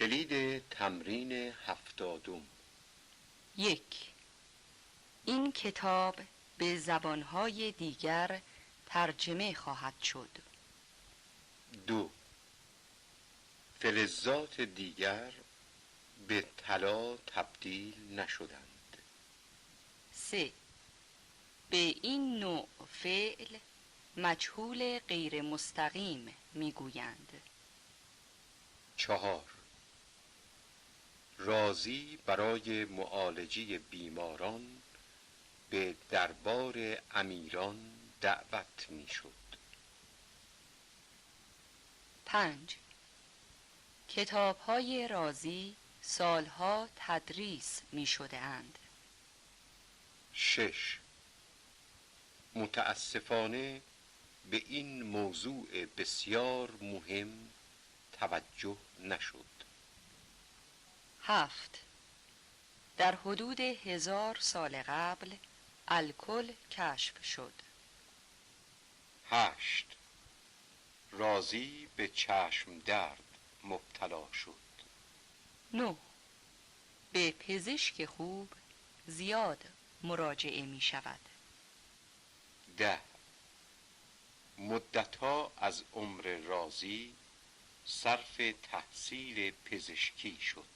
کلید تمرین 70. 1. این کتاب به زبانهای دیگر ترجمه خواهد شد. 2. فلزات دیگر به طلا تبدیل نشدند. 3. به این نوع فعل مجهول غیر مستقیم میگویند. 4. رازی برای معالجه بیماران به دربار امیران دعوت میشد. 5. کتاب‌های رازی سالها تدریس می‌شده اند. 6. متاسفانه به این موضوع بسیار مهم توجه نشد. 7. در حدود 1000 سال قبل الکل کشف شد. 8. رازی به چشم درد مبتلا شد. 9. به پزشک خوب زیاد مراجعه می شود. 10. مدتها از عمر رازی صرف تحصیل پزشکی شد.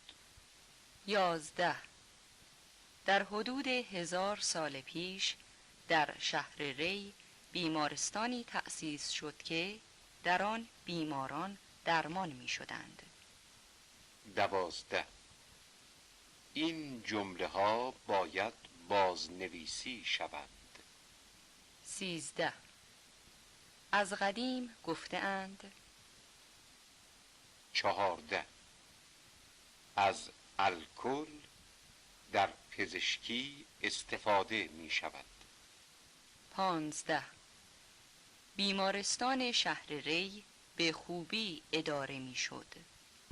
11. در حدود 1000 سال پیش در شهر ری بیمارستانی تأسیس شد که در آن بیماران درمان می شدند. 12. این جمله ها باید بازنویسی شود. 13. از قدیم گفته‌اند. 14. از الکل در پزشکی استفاده می شود. 15. بیمارستان شهر ری به خوبی اداره می شد.